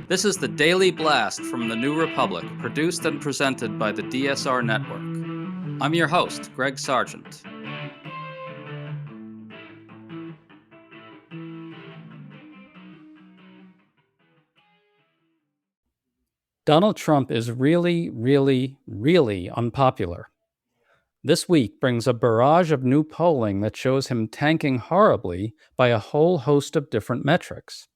This is the Daily Blast from the New Republic, produced and presented by the DSR Network. I'm your host, Greg Sargent. Donald Trump is really, really, really unpopular. This week brings a barrage of new polling that shows him tanking horribly by a whole host of different metrics.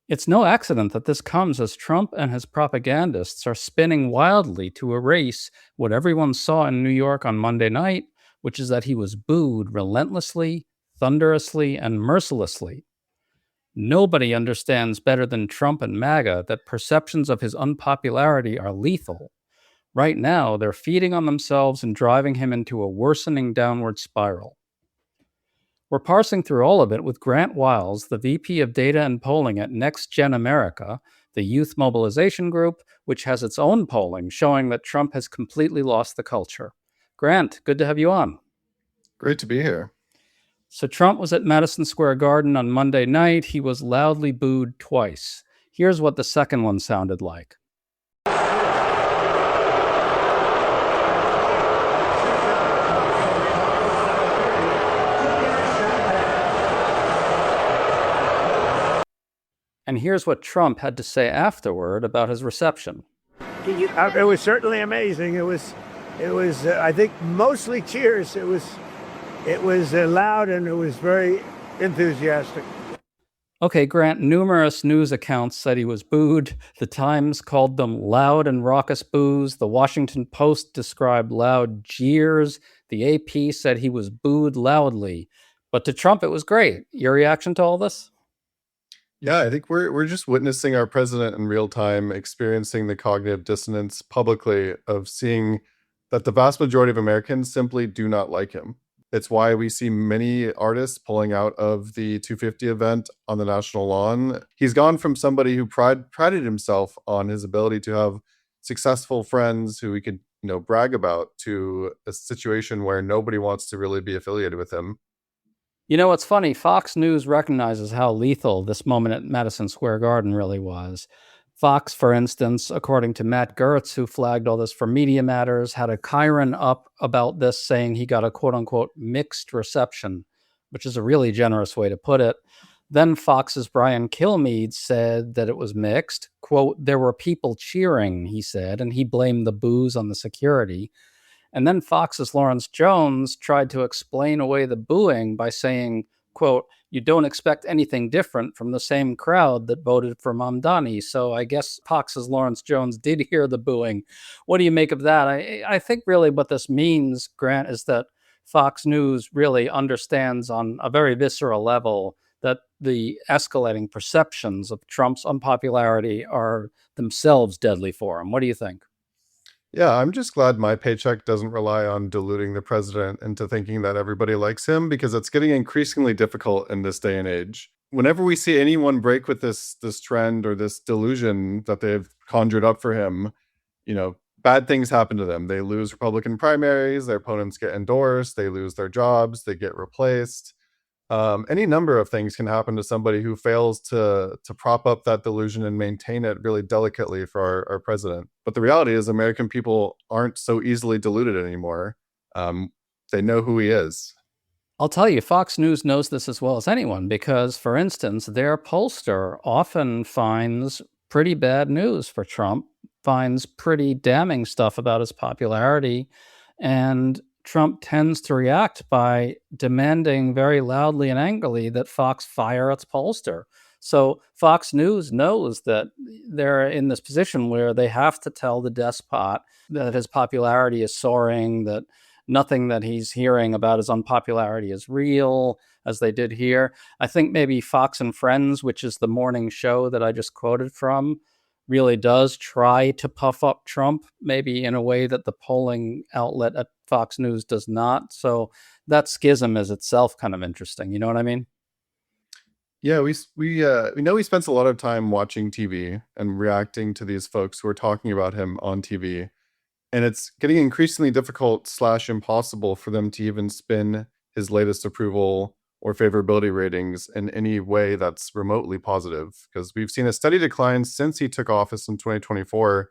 It's no accident that this comes as Trump and his propagandists are spinning wildly to erase what everyone saw in New York on Monday night, which is that he was booed relentlessly, thunderously, and mercilessly. Nobody understands better than Trump and MAGA that perceptions of his unpopularity are lethal. Right now, they're feeding on themselves and driving him into a worsening downward spiral. We're parsing through all of it with Grant Wiles, the VP of Data and Polling at Next Gen America, the youth mobilization group, which has its own polling showing that Trump has completely lost the culture. Grant, good to have you on. Great to be here. So Trump was at Madison Square Garden on Monday night. He was loudly booed twice. Here's what the second one sounded like. And here's what Trump had to say afterward about his reception. It was certainly amazing. It was, I think, mostly cheers. It was loud and it was very enthusiastic. Okay, Grant, numerous news accounts said he was booed. The Times called them loud and raucous boos. The Washington Post described loud jeers. The AP said he was booed loudly. But to Trump, it was great. Your reaction to all this? Yeah, I think we're just witnessing our president in real time, experiencing the cognitive dissonance publicly of seeing that the vast majority of Americans simply do not like him. It's why we see many artists pulling out of the 250 event on the national lawn. He's gone from somebody who prided himself on his ability to have successful friends who he could, brag about, to a situation where nobody wants to really be affiliated with him. You know, what's funny, Fox News recognizes how lethal this moment at Madison Square Garden really was. Fox, for instance, according to Matt Gertz, who flagged all this for Media Matters, had a Chiron up about this saying he got a quote-unquote mixed reception, which is a really generous way to put it. Then Fox's Brian Kilmeade said that it was mixed. Quote, there were people cheering, he said, and he blamed the boos on the security. And then Fox's Lawrence Jones tried to explain away the booing by saying, quote, you don't expect anything different from the same crowd that voted for Mamdani. So I guess Fox's Lawrence Jones did hear the booing. What do you make of that? I think really what this means, Grant, is that Fox News really understands on a very visceral level that the escalating perceptions of Trump's unpopularity are themselves deadly for him. What do you think? Yeah, I'm just glad my paycheck doesn't rely on deluding the president into thinking that everybody likes him, because it's getting increasingly difficult in this day and age. Whenever we see anyone break with this trend or this delusion that they've conjured up for him, bad things happen to them. They lose Republican primaries, their opponents get endorsed, they lose their jobs, they get replaced. Any number of things can happen to somebody who fails to prop up that delusion and maintain it really delicately for our president. But the reality is American people aren't so easily deluded anymore. They know who he is. I'll tell you, Fox News knows this as well as anyone because, for instance, their pollster often finds pretty bad news for Trump, finds pretty damning stuff about his popularity, and Trump tends to react by demanding very loudly and angrily that Fox fire its pollster. So Fox News knows that they're in this position where they have to tell the despot that his popularity is soaring, that nothing that he's hearing about his unpopularity is real, as they did here. I think maybe Fox and Friends, which is the morning show that I just quoted from, really does try to puff up Trump, maybe in a way that the polling outlet at Fox News does not. So that schism is itself kind of interesting. You know what I mean? Yeah, we know he spends a lot of time watching TV and reacting to these folks who are talking about him on TV. And it's getting increasingly difficult / impossible for them to even spin his latest approval or favorability ratings in any way that's remotely positive, because we've seen a steady decline since he took office in 2024,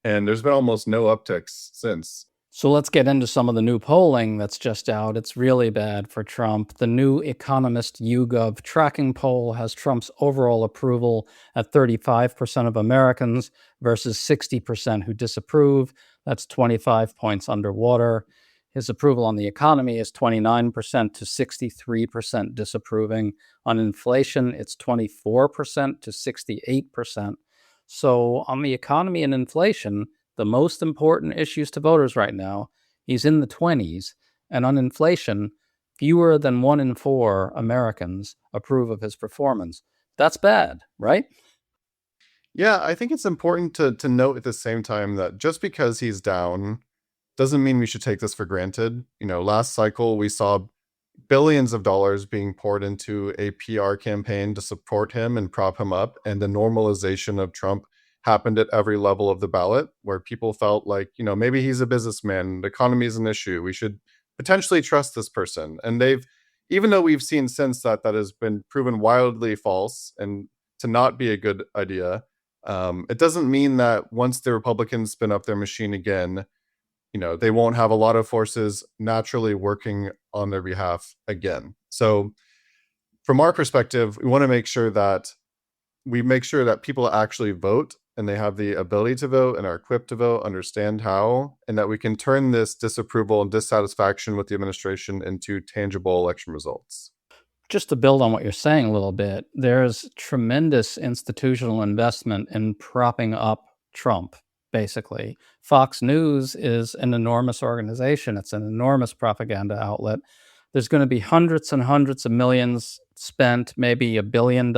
and there's been almost no upticks since. So let's get into some of the new polling that's just out. It's really bad for Trump. The new Economist YouGov tracking poll has Trump's overall approval at 35% of Americans versus 60% who disapprove. That's 25 points underwater. His approval on the economy is 29% to 63% disapproving. On inflation, it's 24% to 68%. So on the economy and inflation, the most important issues to voters right now, he's in the 20s. And on inflation, fewer than 1 in 4 Americans approve of his performance. That's bad, right? Yeah, I think it's important to note at the same time that just because he's down doesn't mean we should take this for granted. Last cycle we saw billions of dollars being poured into a PR campaign to support him and prop him up. And the normalization of Trump happened at every level of the ballot, where people felt like, maybe he's a businessman, the economy is an issue, we should potentially trust this person. And even though we've seen since that has been proven wildly false and to not be a good idea, it doesn't mean that once the Republicans spin up their machine again, they won't have a lot of forces naturally working on their behalf again. So from our perspective, we want to make sure that people actually vote, and they have the ability to vote and are equipped to vote, understand how, and that we can turn this disapproval and dissatisfaction with the administration into tangible election results. Just to build on what you're saying a little bit, there's tremendous institutional investment in propping up Trump, basically. Fox News is an enormous organization. It's an enormous propaganda outlet. There's going to be hundreds and hundreds of millions spent, maybe $1 billion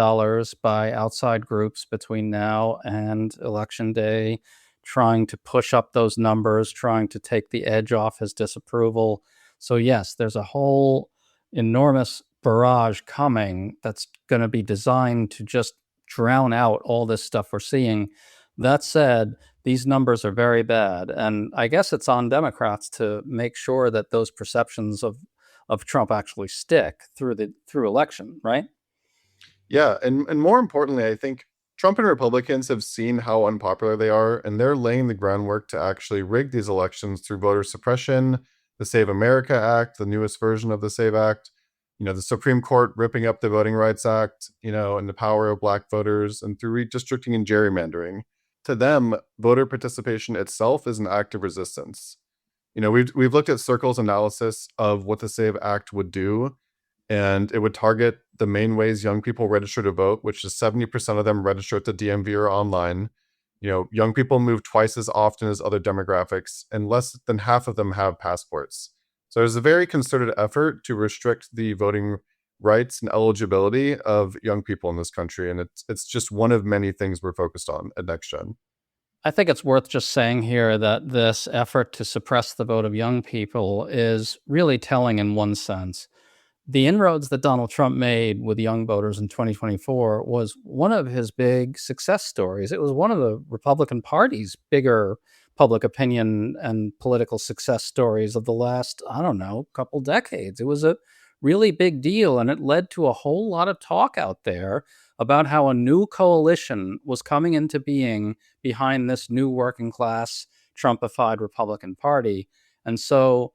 by outside groups between now and Election Day, trying to push up those numbers, trying to take the edge off his disapproval. So yes, there's a whole enormous barrage coming that's going to be designed to just drown out all this stuff we're seeing. That said, these numbers are very bad, and I guess it's on Democrats to make sure that those perceptions of Trump actually stick through election, right? Yeah, and more importantly, I think Trump and Republicans have seen how unpopular they are, and they're laying the groundwork to actually rig these elections through voter suppression, the Save America Act, the newest version of the Save Act, the Supreme Court ripping up the Voting Rights Act, and the power of Black voters, and through redistricting and gerrymandering. To them, voter participation itself is an act of resistance. We've looked at Circle's analysis of what the Save Act would do, and it would target the main ways young people register to vote, which is 70% of them register at the DMV or online. Young people move twice as often as other demographics, and less than half of them have passports. So there's a very concerted effort to restrict the voting rights and eligibility of young people in this country, and it's just one of many things we're focused on at NextGen. I think it's worth just saying here that this effort to suppress the vote of young people is really telling in one sense. The inroads that Donald Trump made with young voters in 2024 was one of his big success stories. It was one of the Republican Party's bigger public opinion and political success stories of the last, couple decades. It was a really big deal, and it led to a whole lot of talk out there about how a new coalition was coming into being behind this new working class Trumpified Republican Party. And so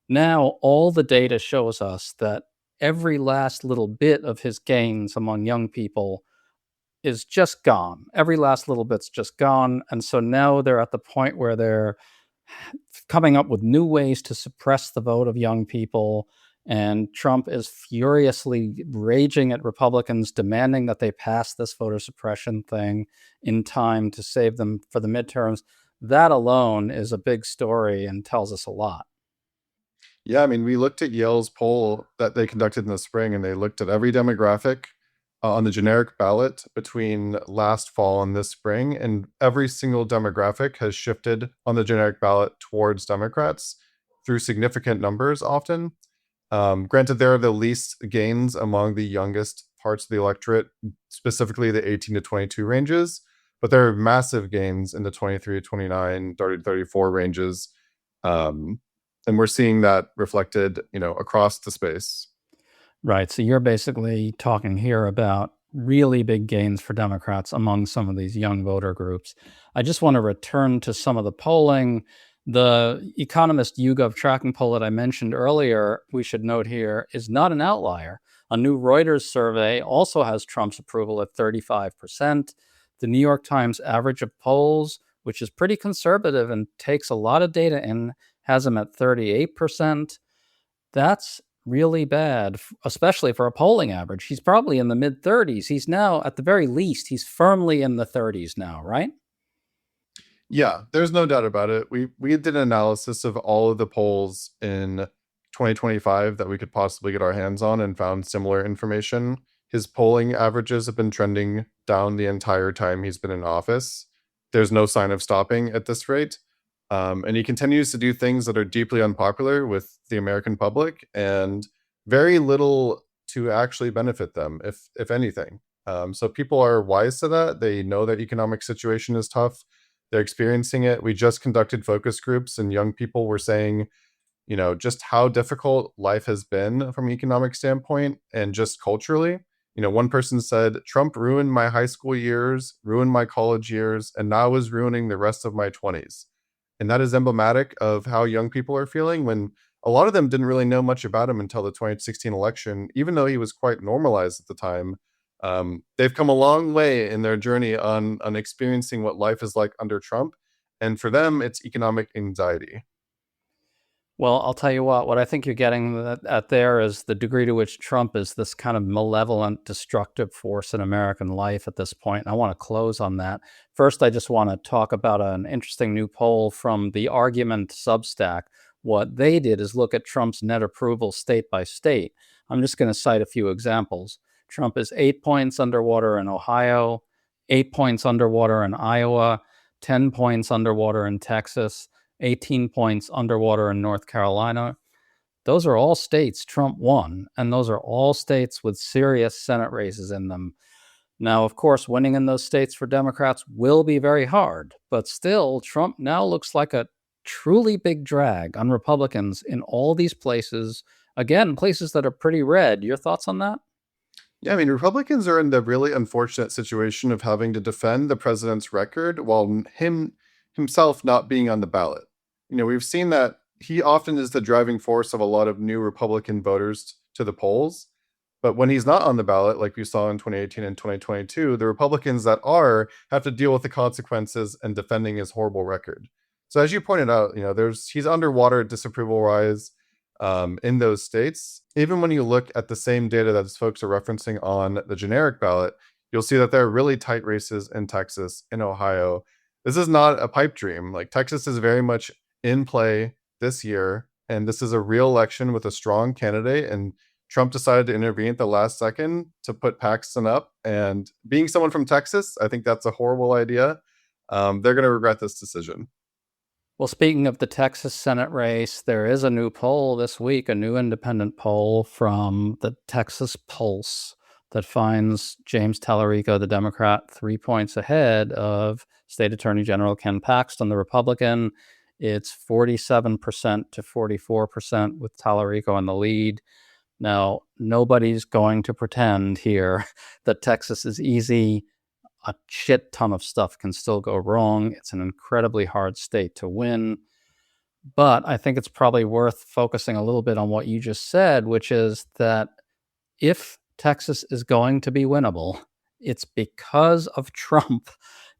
now all the data shows us that every last little bit of his gains among young people is just gone. Every last little bit's just gone. And so now they're at the point where they're coming up with new ways to suppress the vote of young people. And Trump is furiously raging at Republicans, demanding that they pass this voter suppression thing in time to save them for the midterms. That alone is a big story and tells us a lot. Yeah, I mean, we looked at Yale's poll that they conducted in the spring, and they looked at every demographic on the generic ballot between last fall and this spring, and every single demographic has shifted on the generic ballot towards Democrats through significant numbers often. Granted, there are the least gains among the youngest parts of the electorate, specifically the 18 to 22 ranges, but there are massive gains in the 23 to 29, 30 to 34 ranges. And we're seeing that reflected, across the space. Right. So you're basically talking here about really big gains for Democrats among some of these young voter groups. I just want to return to some of the polling. The Economist YouGov tracking poll that I mentioned earlier, we should note here, is not an outlier. A new Reuters survey also has Trump's approval at 35%. The New York Times average of polls, which is pretty conservative and takes a lot of data in, has him at 38%. That's really bad, especially for a polling average. He's probably in the mid 30s. He's now, at the very least, he's firmly in the 30s now, right? Yeah, there's no doubt about it. We did an analysis of all of the polls in 2025 that we could possibly get our hands on and found similar information. His polling averages have been trending down the entire time he's been in office. There's no sign of stopping at this rate. And he continues to do things that are deeply unpopular with the American public and very little to actually benefit them, if anything. So people are wise to that. They know that economic situation is tough. They're experiencing it. We just conducted focus groups, and young people were saying, just how difficult life has been from an economic standpoint and just culturally. One person said, Trump ruined my high school years, ruined my college years, and now is ruining the rest of my 20s. And that is emblematic of how young people are feeling when a lot of them didn't really know much about him until the 2016 election, even though he was quite normalized at the time. They've come a long way in their journey on experiencing what life is like under Trump. And for them, it's economic anxiety. Well, I'll tell you what I think you're getting at there is the degree to which Trump is this kind of malevolent, destructive force in American life at this point. And I want to close on that. First, I just want to talk about an interesting new poll from the Argument Substack. What they did is look at Trump's net approval state by state. I'm just going to cite a few examples. Trump is 8 points underwater in Ohio, 8 points underwater in Iowa, 10 points underwater in Texas, 18 points underwater in North Carolina. Those are all states Trump won, and those are all states with serious Senate races in them. Now, of course, winning in those states for Democrats will be very hard, but still, Trump now looks like a truly big drag on Republicans in all these places. Again, places that are pretty red. Your thoughts on that? Yeah, I mean, Republicans are in the really unfortunate situation of having to defend the president's record while himself not being on the ballot. We've seen that he often is the driving force of a lot of new Republican voters to the polls. But when he's not on the ballot, like we saw in 2018 and 2022, the Republicans that are have to deal with the consequences and defending his horrible record. So as you pointed out, he's underwater disapproval wise in those states. Even when you look at the same data that folks are referencing on the generic ballot, you'll see that there are really tight races in Texas, in Ohio. This is not a pipe dream. Like, Texas is very much in play this year, and this is a real election with a strong candidate, and Trump decided to intervene at the last second to put Paxton up. And being someone from Texas, I think that's a horrible idea. They're going to regret this decision. Well, speaking of the Texas Senate race, there is a new poll this week, a new independent poll from the Texas Pulse that finds James Tallarico, the Democrat, 3 points ahead of State Attorney General Ken Paxton, the Republican. It's 47% to 44% with Tallarico in the lead. Now, nobody's going to pretend here that Texas is easy. A shit ton of stuff can still go wrong. It's an incredibly hard state to win. But I think it's probably worth focusing a little bit on what you just said, which is that if Texas is going to be winnable, it's because of Trump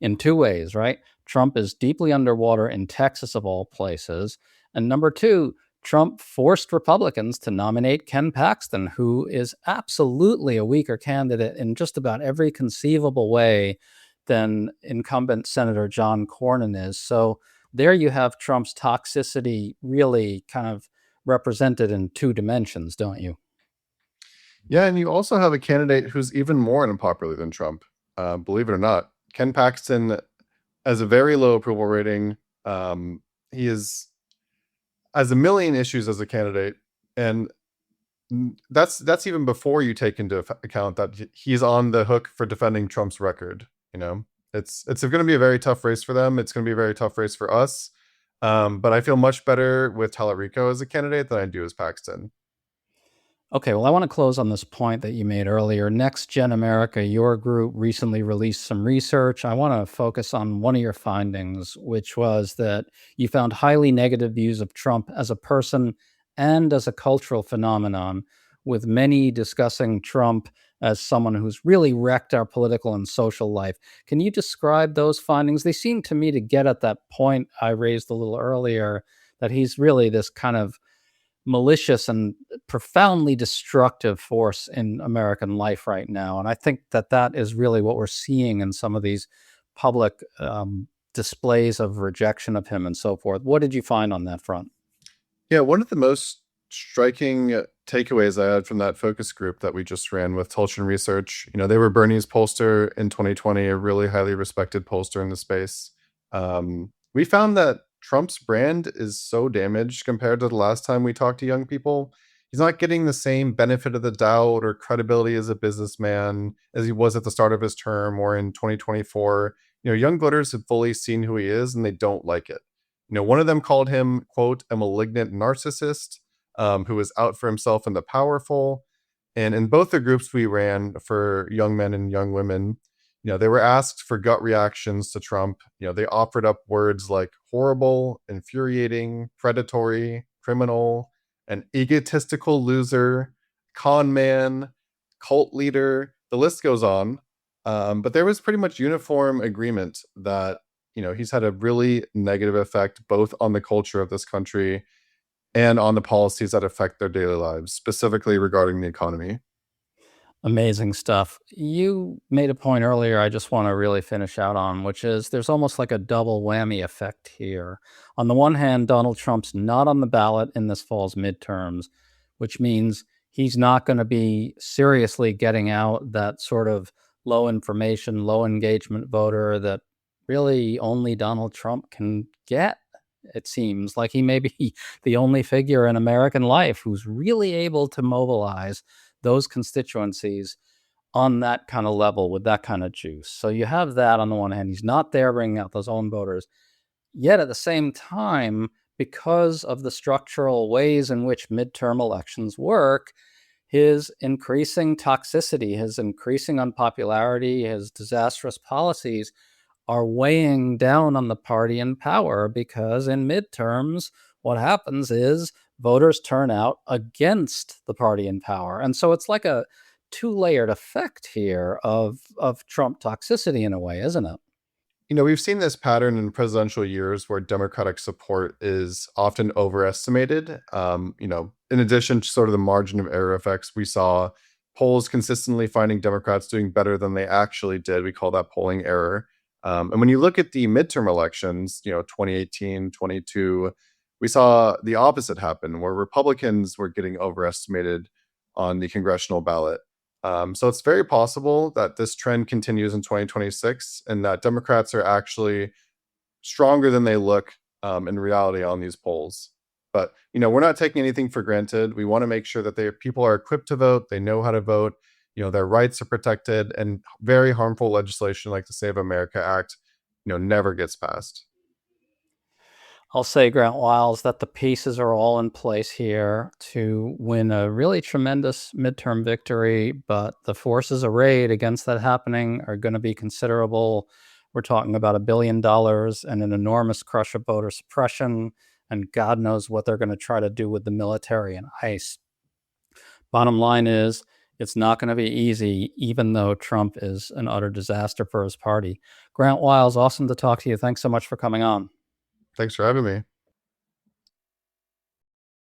in two ways, right? Trump is deeply underwater in Texas, of all places. And number two, Trump forced Republicans to nominate Ken Paxton, who is absolutely a weaker candidate in just about every conceivable way than incumbent Senator John Cornyn is. So there you have Trump's toxicity really kind of represented in two dimensions, don't you? Yeah, and you also have a candidate who's even more unpopular than Trump, believe it or not. Ken Paxton has a very low approval rating. He has a million issues as a candidate, and that's even before you take into account that he's on the hook for defending Trump's record. It's going to be a very tough race for them. It's going to be a very tough race for us. But I feel much better with Tallarico as a candidate than I do as Paxton. Okay, well, I want to close on this point that you made earlier. Next Gen America, your group recently released some research. I want to focus on one of your findings, which was that you found highly negative views of Trump as a person and as a cultural phenomenon, with many discussing Trump as someone who's really wrecked our political and social life. Can you describe those findings? They seem to me to get at that point I raised a little earlier, that he's really this kind of malicious and profoundly destructive force in American life right now. And I think that that is really what we're seeing in some of these public displays of rejection of him and so forth. What did you find on that front? Yeah, one of the most striking takeaways I had from that focus group that we just ran with Tulchin Research, they were Bernie's pollster in 2020, a really highly respected pollster in the space. We found that Trump's brand is so damaged compared to the last time we talked to young people. He's not getting the same benefit of the doubt or credibility as a businessman as he was at the start of his term or in 2024. Young voters have fully seen who he is and they don't like it. One of them called him, quote, a malignant narcissist who was out for himself and the powerful. And in both the groups we ran for young men and young women, they were asked for gut reactions to Trump. They offered up words like horrible, infuriating, predatory, criminal, an egotistical loser, con man, cult leader. The list goes on. But there was pretty much uniform agreement that he's had a really negative effect both on the culture of this country and on the policies that affect their daily lives, specifically regarding the economy. Amazing stuff. You made a point earlier I just want to really finish out on, which is there's almost like a double whammy effect here. On the one hand, Donald Trump's not on the ballot in this fall's midterms, which means he's not going to be seriously getting out that sort of low information, low engagement voter that really only Donald Trump can get. It seems like he may be the only figure in American life who's really able to mobilize those constituencies on that kind of level with that kind of juice. So you have that on the one hand. He's not there bringing out those own voters. Yet at the same time, because of the structural ways in which midterm elections work, his increasing toxicity, his increasing unpopularity, his disastrous policies are weighing down on the party in power, because in midterms, what happens is voters turn out against the party in power. And so it's like a two-layered effect here of Trump toxicity in a way, isn't it? We've seen this pattern in presidential years where Democratic support is often overestimated. In addition to sort of the margin of error effects, we saw polls consistently finding Democrats doing better than they actually did. We call that polling error. And when you look at the midterm elections, 2018, 22, we saw the opposite happen where Republicans were getting overestimated on the congressional ballot. So it's very possible that this trend continues in 2026 and that Democrats are actually stronger than they look in reality on these polls. But, we're not taking anything for granted. We want to make sure that people are equipped to vote. They know how to vote. Their rights are protected, and very harmful legislation like the Save America Act, never gets passed. I'll say, Grant Wiles, that the pieces are all in place here to win a really tremendous midterm victory, but the forces arrayed against that happening are going to be considerable. We're talking about $1 billion and an enormous crush of voter suppression, and God knows what they're going to try to do with the military and ICE. Bottom line is, it's not going to be easy, even though Trump is an utter disaster for his party. Grant Wiles, awesome to talk to you. Thanks so much for coming on. Thanks for having me.